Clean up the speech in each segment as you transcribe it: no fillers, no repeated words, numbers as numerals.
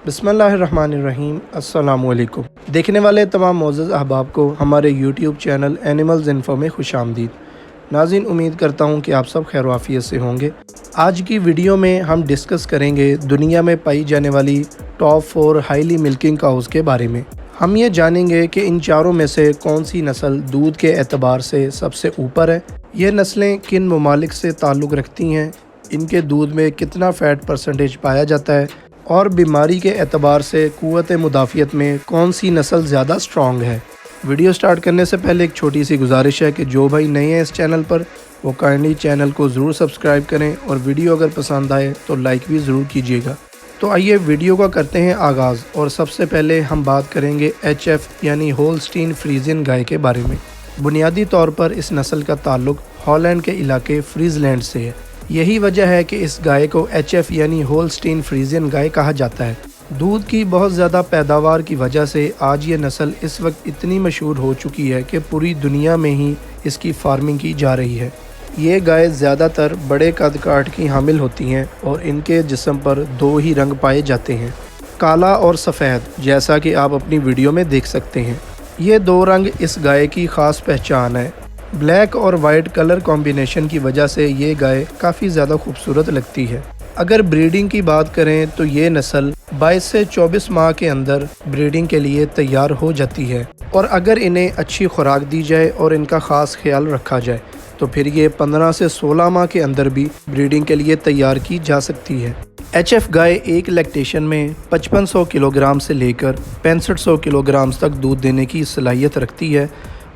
बिस्मिल्लाहिर्रहमानिर्रहीम। अस्सलामुअलैकुम। देखने वाले तमाम मोअज़्ज़ज़ अहबाब को हमारे यूट्यूब चैनल एनिमल्स इन्फो में खुशामदीद। नाज़रीन, उम्मीद करता हूँ कि आप सब खैर वाफियत से होंगे। आज की वीडियो में हम डिस्कस करेंगे दुनिया में पाई जाने वाली टॉप 4 हाईली मिल्किंग काउज़ के बारे में। हम ये जानेंगे कि इन चारों में से कौन सी नस्ल दूध के एतबार से सबसे ऊपर है, ये नस्लें किन ममालिक से ताल्लुक़ रखती हैं, इनके दूध में कितना फ़ैट परसेंटेज पाया जाता है और बीमारी के एतबार से क़ुव्वत मुदाफ़ियत में कौन सी नस्ल ज़्यादा स्ट्रॉन्ग है। वीडियो स्टार्ट करने से पहले एक छोटी सी गुजारिश है कि जो भाई नए हैं इस चैनल पर वो काइंडली चैनल को ज़रूर सब्सक्राइब करें और वीडियो अगर पसंद आए तो लाइक भी ज़रूर कीजिएगा। तो आइए वीडियो का करते हैं आगाज़। और सबसे पहले हम बात करेंगे HF यानी होल्स्टीन फ्रीजियन गाय के बारे में। बुनियादी तौर पर इस नस्ल का ताल्लुक़ हॉलैंड के इलाके फ्रीजलैंड से है। यही वजह है कि इस गाय को HF यानी होल्स्टीन फ्रीजियन गाय कहा जाता है। दूध की बहुत ज़्यादा पैदावार की वजह से आज ये नस्ल इस वक्त इतनी मशहूर हो चुकी है कि पूरी दुनिया में ही इसकी फार्मिंग की जा रही है। ये गाय ज़्यादातर बड़े कद काठ की हामिल होती हैं और इनके जिस्म पर 2 ही रंग पाए जाते हैं, काला और सफ़ेद, जैसा कि आप अपनी वीडियो में देख सकते हैं। ये 2 रंग इस गाय की ख़ास पहचान है। ब्लैक और वाइट कलर कॉम्बिनेशन की वजह से ये गाय काफ़ी ज़्यादा खूबसूरत लगती है। अगर ब्रीडिंग की बात करें तो ये नस्ल 22 से 24 माह के अंदर ब्रीडिंग के लिए तैयार हो जाती है और अगर इन्हें अच्छी खुराक दी जाए और इनका ख़ास ख्याल रखा जाए तो फिर ये 15 से 16 माह के अंदर भी ब्रीडिंग के लिए तैयार की जा सकती है। HF गाय एक लैक्टेशन में 5500 किलोग्राम से लेकर 6500 किलोग्राम तक दूध देने की सलाहियत रखती है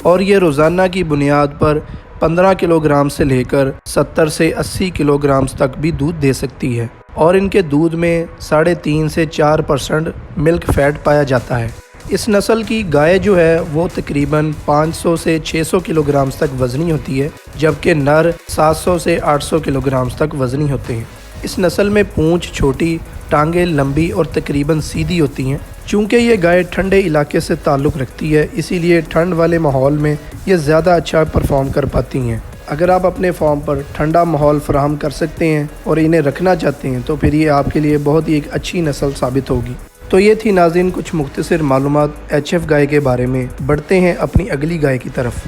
और ये रोज़ाना की बुनियाद पर 15 किलोग्राम से लेकर 70 से 80 किलोग्राम तक भी दूध दे सकती है और इनके दूध में 3.5 से 4% मिल्क फ़ैट पाया जाता है। इस नस्ल की गाय जो है वो तकरीबन 500 से 600 किलोग्राम तक वज़नी होती है, जबकि नर 700 से 800 किलोग्राम तक वज़नी होते हैं। इस नस्ल में पूँछ छोटी, टांगें लंबी और तकरीबन सीधी होती हैं। चूँकि ये गाय ठंडे इलाके से ताल्लुक़ रखती है, इसीलिए ठंड वाले माहौल में ये ज़्यादा अच्छा परफॉर्म कर पाती हैं। अगर आप अपने फार्म पर ठंडा माहौल फराहम कर सकते हैं और इन्हें रखना चाहते हैं तो फिर ये आपके लिए बहुत ही एक अच्छी नस्ल साबित होगी। तो ये थी नाज़रीन कुछ मुख्तसर मालूमात HF गाय के बारे में। बढ़ते हैं अपनी अगली गाय की तरफ।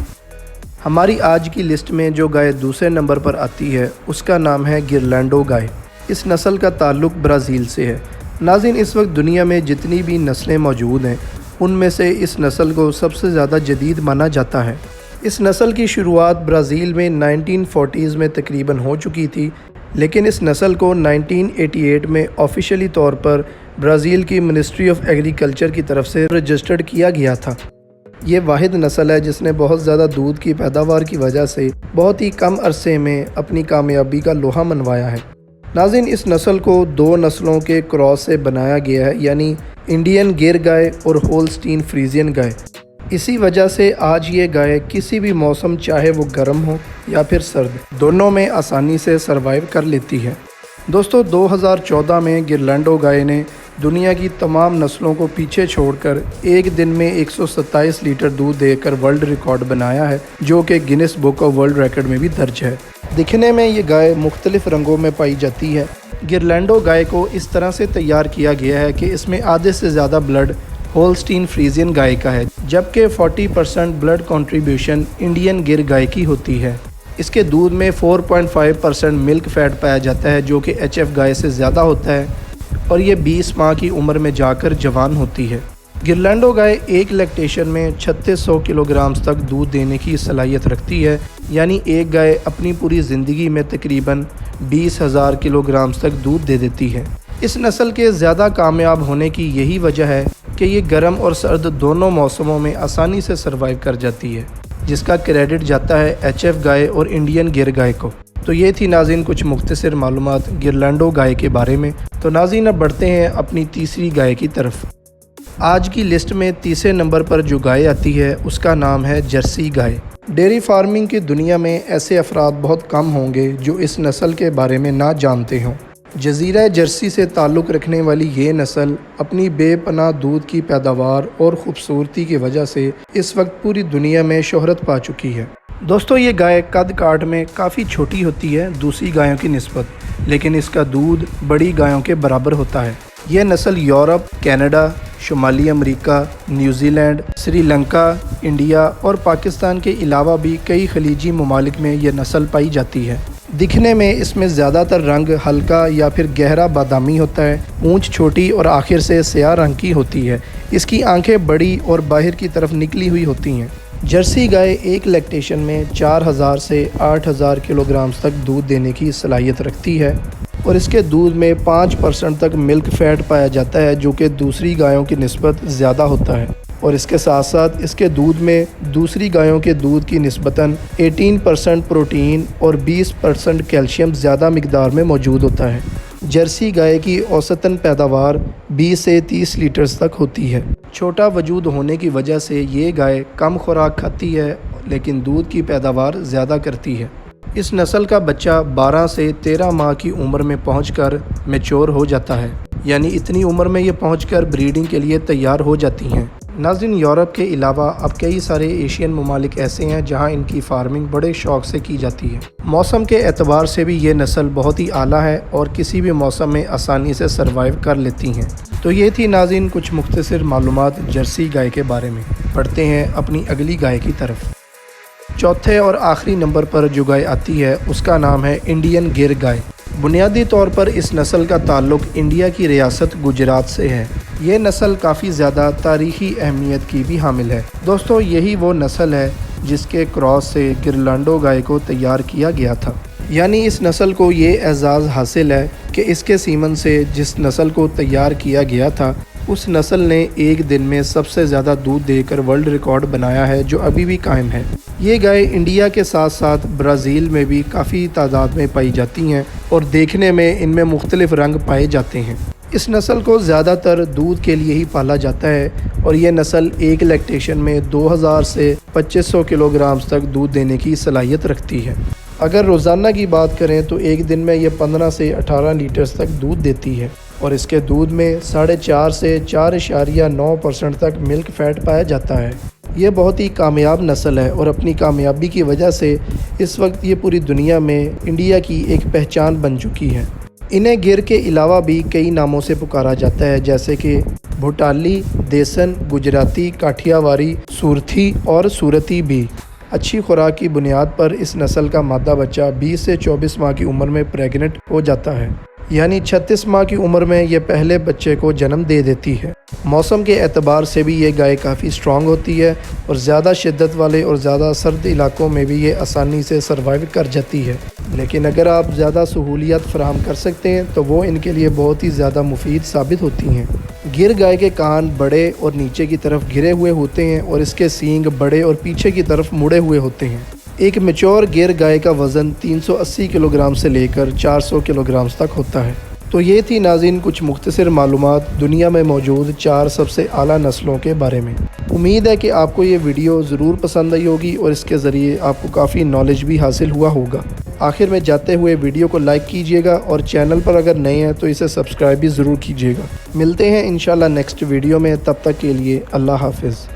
हमारी आज की लिस्ट में जो गाय दूसरे नंबर पर आती है उसका नाम है गिरलैंडो गाय। इस नस्ल का ताल्लुक़ ब्राज़ील से है। नाज़रीन, इस वक्त दुनिया में जितनी भी नस्लें मौजूद हैं उनमें से इस नस्ल को सबसे ज़्यादा जदीद माना जाता है। इस नस्ल की शुरुआत ब्राज़ील में 1940s में तकरीबन हो चुकी थी, लेकिन इस नस्ल को 1988 में ऑफिशियली तौर पर ब्राज़ील की मिनिस्ट्री ऑफ एग्रीकल्चर की तरफ से रजिस्टर्ड किया गया था। ये वाहिद नस्ल है जिसने बहुत ज़्यादा दूध की पैदावार की वजह से बहुत ही कम अरसे में अपनी कामयाबी का लोहा मनवाया है। नाज़रीन, इस नस्ल को 2 नस्लों के क्रॉस से बनाया गया है, यानी इंडियन गिर गाय और होल्स्टीन फ्रीजियन गाय। इसी वजह से आज ये गाय किसी भी मौसम, चाहे वो गर्म हो या फिर सर्द, दोनों में आसानी से सरवाइव कर लेती है। दोस्तों, 2014 में गिरलैंडो गाय ने दुनिया की तमाम नस्लों को पीछे छोड़कर एक दिन में 127 लीटर दूध देकर वर्ल्ड रिकॉर्ड बनाया है, जो कि Guinness book of world record में भी दर्ज है। दिखने में ये गाय मुख्तलिफ रंगों में पाई जाती है। गिरलैंडो गाय को इस तरह से तैयार किया गया है कि इसमें आधे से ज़्यादा ब्लड होल्स्टीन फ्रीजियन गाय का है, जबकि 40% ब्लड कंट्रीब्यूशन इंडियन गिर गाय की होती है। इसके दूध में 4.5% मिल्क फ़ैट पाया जाता है, जो कि HF गाय से ज़्यादा होता है और ये 20 माह की उम्र में जाकर जवान होती है। गिरलैंडो गाय एक लैक्टेशन में 3600 किलोग्राम तक दूध देने की सलाहियत रखती है, यानी एक गाय अपनी पूरी ज़िंदगी में तकरीबन 20,000 किलोग्राम तक दूध दे देती है। इस नस्ल के ज़्यादा कामयाब होने की यही वजह है कि ये गर्म और सर्द दोनों मौसमों में आसानी से सर्वाइव कर जाती है, जिसका क्रेडिट जाता है HF गाय और इंडियन गिर गाय को। तो ये थी नाज़रीन कुछ मुख्तसर मालूमात गिरलैंडो गाय के बारे में। तो नाज़रीन, अब बढ़ते हैं अपनी तीसरी गाय की तरफ। आज की लिस्ट में तीसरे नंबर पर जो गाय आती है उसका नाम है जर्सी गाय। डेयरी फार्मिंग की दुनिया में ऐसे अफराद बहुत कम होंगे जो इस नस्ल के बारे में ना जानते हों। जज़ीरा जर्सी से ताल्लुक़ रखने वाली ये नस्ल अपनी बेपनाह दूध की पैदावार और ख़ूबसूरती की वजह से इस वक्त पूरी दुनिया में शोहरत पा चुकी है। दोस्तों, ये गाय कद काठ में काफ़ी छोटी होती है दूसरी गायों की निस्बत, लेकिन इसका दूध बड़ी गायों के बराबर होता है। یہ نسل یورپ، کینیڈا، شمالی امریکہ، New Zealand, Sri Lanka, India اور پاکستان کے علاوہ بھی کئی خلیجی ممالک میں یہ نسل پائی جاتی ہے۔ دکھنے میں اس میں زیادہ تر رنگ ہلکا یا پھر گہرا بادامی ہوتا ہے، پونچھ چھوٹی اور آخر سے سیاہ رنگ کی ہوتی ہے۔ اس کی آنکھیں بڑی اور باہر کی طرف نکلی ہوئی ہوتی ہیں۔ جرسی گائے ایک لیکٹیشن میں 4000 سے 8000 کلو گرامز تک دودھ دینے کی صلاحیت رکھتی ہے اور اس کے دودھ میں 5% تک ملک فیٹ پایا جاتا ہے، جو کہ دوسری گایوں کی نسبت زیادہ ہوتا ہے، اور اس کے ساتھ ساتھ اس کے دودھ میں دوسری گایوں کے دودھ کی نسبتاً 18% پروٹین اور 20% کیلشیم زیادہ مقدار میں موجود ہوتا ہے۔ جرسی گائے کی اوسطاً پیداوار 20 سے 30 لیٹرز تک ہوتی ہے۔ چھوٹا وجود ہونے کی وجہ سے یہ گائے کم خوراک کھاتی ہے لیکن دودھ کی پیداوار زیادہ کرتی ہے۔ اس نسل کا بچہ 12 سے 13 ماہ کی عمر میں پہنچ کر میچور ہو جاتا ہے، یعنی اتنی عمر میں یہ پہنچ کر بریڈنگ کے لیے تیار ہو جاتی ہیں۔ ناظرین، یورپ کے علاوہ اب کئی سارے ایشین ممالک ایسے ہیں جہاں ان کی فارمنگ بڑے شوق سے کی جاتی ہے۔ موسم کے اعتبار سے بھی یہ نسل بہت ہی اعلیٰ ہے اور کسی بھی موسم میں آسانی سے سروائیو کر لیتی ہیں۔ تو یہ تھی ناظرین کچھ مختصر معلومات جرسی گائے کے بارے میں۔ بڑھتے ہیں اپنی اگلی گائے کی طرف۔ چوتھے اور آخری نمبر پر جو گائے آتی ہے اس کا نام ہے انڈین گر گائے۔ بنیادی طور پر اس نسل کا تعلق انڈیا کی ریاست گجرات سے ہے۔ یہ نسل کافی زیادہ تاریخی اہمیت کی بھی حامل ہے۔ دوستو، یہی وہ نسل ہے جس کے کراس سے گرلانڈو گائے کو تیار کیا گیا تھا، یعنی اس نسل کو یہ اعزاز حاصل ہے کہ اس کے سیمن سے جس نسل کو تیار کیا گیا تھا اس نسل نے ایک دن میں سب سے زیادہ دودھ دے کر ورلڈ ریکارڈ بنایا ہے، جو ابھی بھی قائم ہے۔ یہ گائے انڈیا کے ساتھ ساتھ برازیل میں بھی کافی تعداد میں پائی جاتی ہیں اور دیکھنے میں ان میں مختلف رنگ پائے جاتے ہیں۔ اس نسل کو زیادہ تر دودھ کے لیے ہی پالا جاتا ہے اور یہ نسل ایک لیکٹیشن میں 2000 سے 2500 کلو گرامز تک دودھ دینے کی صلاحیت رکھتی ہے۔ اگر روزانہ کی بات کریں تو ایک دن میں یہ 15 سے 18 لیٹرز تک دودھ دیتی ہے اور اس کے دودھ میں 4.5 سے 4.9% تک ملک فیٹ پایا جاتا ہے۔ یہ بہت ہی کامیاب نسل ہے اور اپنی کامیابی کی وجہ سے اس وقت یہ پوری دنیا میں انڈیا کی ایک پہچان بن چکی ہے۔ انہیں گر کے علاوہ بھی کئی ناموں سے پکارا جاتا ہے، جیسے کہ بھوٹالی، دیسن، گجراتی، کاٹھیاواری، سورتھی اور سورتی بھی۔ اچھی خوراک کی بنیاد پر اس نسل کا مادہ بچہ 20 سے 24 ماہ کی عمر میں پریگننٹ ہو جاتا ہے، یعنی 36 ماہ کی عمر میں یہ پہلے بچے کو جنم دے دیتی ہے۔ موسم کے اعتبار سے بھی یہ گائے کافی سٹرونگ ہوتی ہے اور زیادہ شدت والے اور زیادہ سرد علاقوں میں بھی یہ آسانی سے سروائیو کر جاتی ہے، لیکن اگر آپ زیادہ سہولیات فراہم کر سکتے ہیں تو وہ ان کے لیے بہت ہی زیادہ مفید ثابت ہوتی ہیں۔ گر گائے کے کان بڑے اور نیچے کی طرف گرے ہوئے ہوتے ہیں اور اس کے سینگ بڑے اور پیچھے کی طرف مڑے ہوئے ہوتے ہیں۔ ایک میچور گر گائے کا وزن 380 کلو گرام سے لے کر 400 کلو گرامز تک ہوتا ہے۔ تو یہ تھی ناظرین کچھ مختصر معلومات دنیا میں موجود 4 سب سے اعلیٰ نسلوں کے بارے میں۔ امید ہے کہ آپ کو یہ ویڈیو ضرور پسند آئی ہوگی اور اس کے ذریعے آپ کو کافی نالج بھی حاصل ہوا ہوگا۔ آخر میں جاتے ہوئے ویڈیو کو لائک کیجیے گا اور چینل پر اگر نئے ہیں تو اسے سبسکرائب بھی ضرور کیجیے گا۔ ملتے ہیں انشاءاللہ نیکسٹ ویڈیو میں، تب تک کے لیے اللہ حافظ۔